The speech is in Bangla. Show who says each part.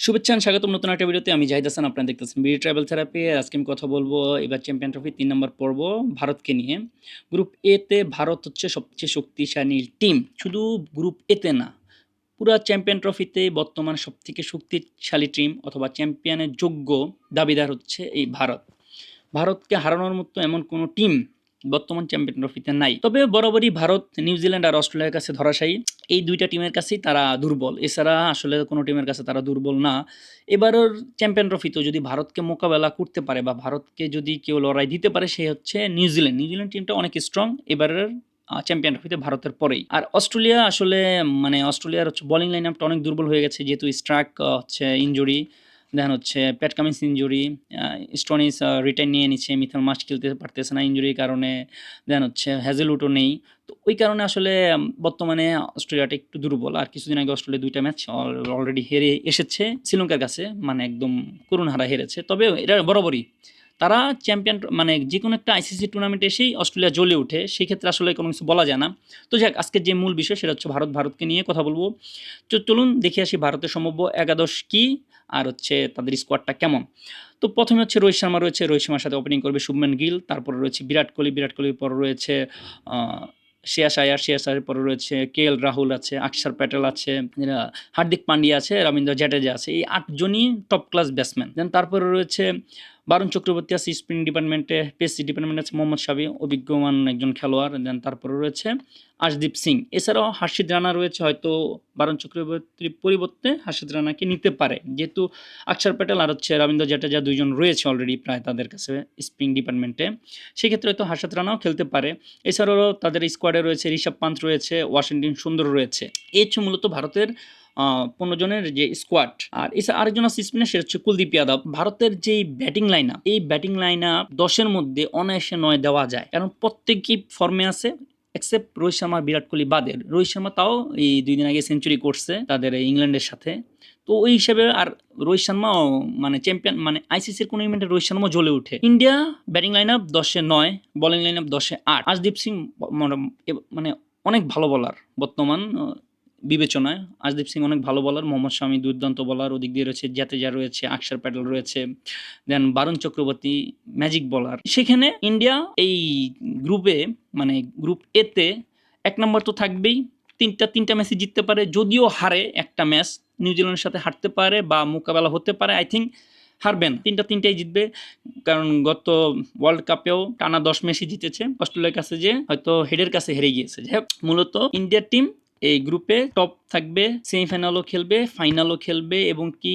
Speaker 1: শুভেচ্ছা and স্বাগতম নতুন একটা ভিডিওতে। আমি জাহিদ হাসান, আপনারা দেখতেছেন বিডি ট্রাভেল থেরাপি। আজকে আমি কথা বলবো এবার চ্যাম্পিয়ন ট্রফি ৩ নম্বর পর্ব ভারতকে নিয়ে। গ্রুপ এ তে ভারত হচ্ছে সবচেয়ে শক্তিশালী টিম। শুধু গ্রুপ এ তে না, পুরা চ্যাম্পিয়ন ট্রফিতে বর্তমান সবথেকে শক্তিশালী টিম অথবা চ্যাম্পিয়নের যোগ্য দাবিদার হচ্ছে এই ভারত। ভারতকে হারানোর মতো এমন কোনো টিম বর্তমান চ্যাম্পিয়ন ট্রফিতে নাই। তবে বরাবরই ভারত নিউজিল্যান্ড আর অস্ট্রেলিয়ার কাছে ধরাশায়ী। এই দুইটা টিমের কাছেই তারা দুর্বল, এছাড়া আসলে কোনো টিমের কাছে তারা দুর্বল না। এবারের চ্যাম্পিয়ন ট্রফিতেও যদি ভারতকে মোকাবেলা করতে পারে বা ভারতকে যদি কেউ লড়াই দিতে পারে, সে হচ্ছে নিউজিল্যান্ড। নিউজিল্যান্ড টিমটা অনেক স্ট্রং এবারের চ্যাম্পিয়ন ট্রফিতে ভারতের পরেই। আর অস্ট্রেলিয়া আসলে অস্ট্রেলিয়ার হচ্ছে বোলিং লাইন আপটা অনেক দুর্বল হয়ে গেছে, যেহেতু স্ট্রাক হচ্ছে ইনজুরি, দেন হচ্ছে Pat Cummins injury, Stoinis return নিয়ে নিচ্ছে, মিথেল মাস খেলতে পারতেছে না ইনজুরির কারণে, দেন হচ্ছে হ্যাজেলউডও নেই। তো ওই কারণে আসলে বর্তমানে অস্ট্রেলিয়াটা একটু দুর্বল। আর কিছুদিন আগে অস্ট্রেলিয়া ২টা ম্যাচ অলরেডি হেরে এসেছে শ্রীলঙ্কার কাছে, একদম করুণ হারা হেরেছে। তবে এটা বরাবরই তারা চ্যাম্পিয়ন যে কোনো একটা আইসিসি টুর্নামেন্টে এসেই অস্ট্রেলিয়া জ্বলে ওঠে, সেক্ষেত্রে আসলে কোনো কিছু বলা যায় না। তো যাক, আজকের যে মূল বিষয় সেটা হচ্ছে ভারতকে নিয়ে কথা বলবো। চলুন দেখে আসি ভারতের সম্ভাব্য একাদশ কী আর হচ্ছে তাদের স্কোয়াডটা কেমন। তো প্রথমে হচ্ছে রোহিত শর্মা রয়েছে, রোহিত শর্মার সাথে ওপেনিং করবে শুভমান গিল। তারপরে রয়েছে বিরাট কোহলির পরে রয়েছে শ্রেয়াস আয়ারের পরে রয়েছে কেএল রাহুল আছে, অক্ষর প্যাটেল আছে, হার্দিক পান্ডিয়া আছে, রবীন্দ্র জাডেজা আছে। এই ৮ জনই টপ ক্লাস ব্যাটসম্যান। দেন তারপরে রয়েছে বারুণ চক্রবর্তী আছে স্পিন ডিপার্টমেন্টে, পেস ডিপার্টমেন্টে আছে মোহাম্মদ শামি, অভিজ্ঞমান একজন খেলোয়াড়। দেন তারপরে রয়েছে আশদীপ সিং। এছাড়াও হার্ষিদ রানা রয়েছে, হয়তো বারুণ চক্রবর্তীর পরিবর্তে হার্ষিদ রানাকে নিতে পারে, যেহেতু অক্ষর প্যাটেল আর হচ্ছে রবীন্দ্র জাডেজা দুইজন রয়েছে অলরেডি প্রায় তাদের কাছে স্পিন ডিপার্টমেন্টে। সেক্ষেত্রে হয়তো হার্ষিদ রানাও খেলতে পারে। এছাড়াও তাদের স্কোয়াডে রয়েছে ঋষভ পান্ত রয়েছে, ওয়াশিংটন সুন্দর রয়েছে। এই হচ্ছে মূলত ভারতের ১৫ জনের যে স্কোয়াড। আর এছাড়া আরেকজন আছে স্পিনার, সেটা হচ্ছে কুলদীপ যাদব। ভারতের যে ব্যাটিং লাইন আপ, এই ব্যাটিং লাইন আপ ১০-এর মধ্যে অনায়াসে ৯ দেওয়া যায়, কারণ প্রত্যেকেই ফর্মে আছে এক্সেপ্ট রোহিত শর্মা বিরাট কোহলি বাদে। রোহিত শর্মা তাও এই ২ দিন আগে সেঞ্চুরি করছে তাদের ইংল্যান্ডের সাথে। তো ওই হিসেবে আর রোহিত শর্মাও চ্যাম্পিয়ন আইসিসির কোনো ইভেন্টে রোহিত শর্মা জ্বলে উঠে। ইন্ডিয়া ব্যাটিং লাইন আপ ১০-এ ৯, বোলিং লাইন আপ ১০-এ ৮। আশদীপ সিং অনেক ভালো বলার বর্তমান বিবেচনায়। আশদীপ সিং অনেক ভালো বলার, মোহাম্মদ শামি দুর্দান্ত বলার, ওদিক দিয়ে রয়েছে জাদেজা রয়েছে, অক্ষর প্যাটেল রয়েছে, দেন বারুণ চক্রবর্তী ম্যাজিক বলার। সেখানে ইন্ডিয়া এই গ্রুপে গ্রুপ এ তে ১ নম্বর তো থাকবেই, তিনটা ম্যাচই জিততে পারে। যদিও হারে একটা ম্যাচ, নিউজিল্যান্ডের সাথে হারতে পারে বা মোকাবেলা হতে পারে, আই থিঙ্ক হারবে না, তিনটাই জিতবে। কারণ গত ওয়ার্ল্ড কাপেও টানা ১০ ম্যাচই জিতেছে অস্ট্রেলিয়ার কাছে, যে হয়তো হেডের কাছে হেরে গিয়েছে। যাই হোক, মূলত ইন্ডিয়ার টিম এই গ্রুপে টপ থাকবে, সেমিফাইনালও খেলবে, ফাইনালও খেলবে এবং কি